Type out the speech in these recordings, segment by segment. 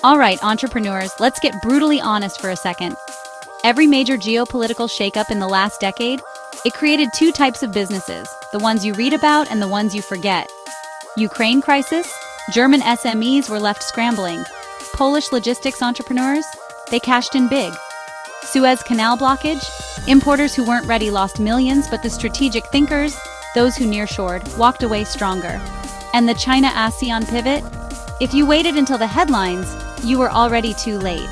All right, entrepreneurs, let's get brutally honest for a second. Every major geopolitical shakeup in the last decade, it created two types of businesses, the ones you read about and the ones you forget. Ukraine crisis, German SMEs were left scrambling. Polish logistics entrepreneurs, they cashed in big. Suez Canal blockage, importers who weren't ready lost millions, but the strategic thinkers, those who nearshored, walked away stronger. And the China-ASEAN pivot? If you waited until the headlines, you were already too late.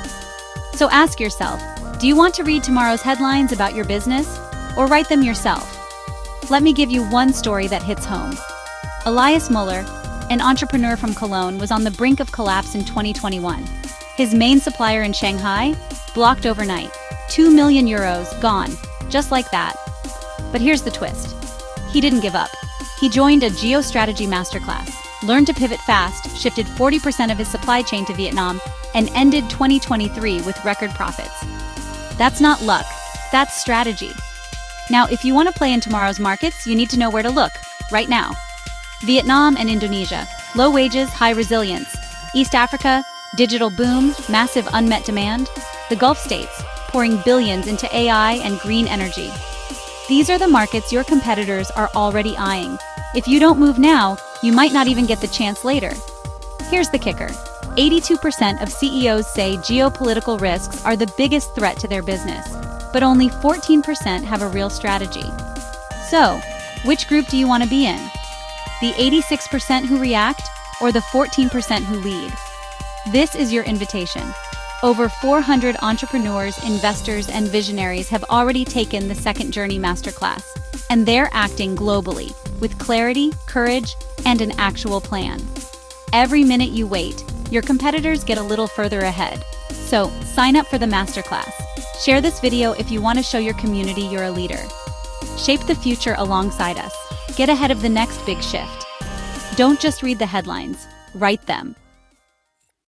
So ask yourself, do you want to read tomorrow's headlines about your business, or write them yourself? Let me give you one story that hits home. Elias Muller, an entrepreneur from Cologne, was on the brink of collapse in 2021. His main supplier in Shanghai blocked overnight. 2 million euros gone, just like that. But here's the twist. He didn't give up. He joined a Geo-Strategy Masterclass, learned to pivot fast, shifted 40% of his supply chain to Vietnam, and ended 2023 with record profits. That's not luck, that's strategy. Now, if you want to play in tomorrow's markets, you need to know where to look, right now. Vietnam and Indonesia, low wages, high resilience. East Africa, digital boom, massive unmet demand. The Gulf states, pouring billions into AI and green energy. These are the markets your competitors are already eyeing. If you don't move now, you might not even get the chance later. Here's the kicker. 82% of CEOs say geopolitical risks are the biggest threat to their business, but only 14% have a real strategy. So, which group do you want to be in? The 86% who react, or the 14% who lead? This is your invitation. Over 400 entrepreneurs, investors, and visionaries have already taken the Second Journey Masterclass, and they're acting globally, with clarity, courage, and an actual plan. Every minute you wait, your competitors get a little further ahead. So, sign up for the Masterclass. Share this video if you want to show your community you're a leader. Shape the future alongside us. Get ahead of the next big shift. Don't just read the headlines, write them.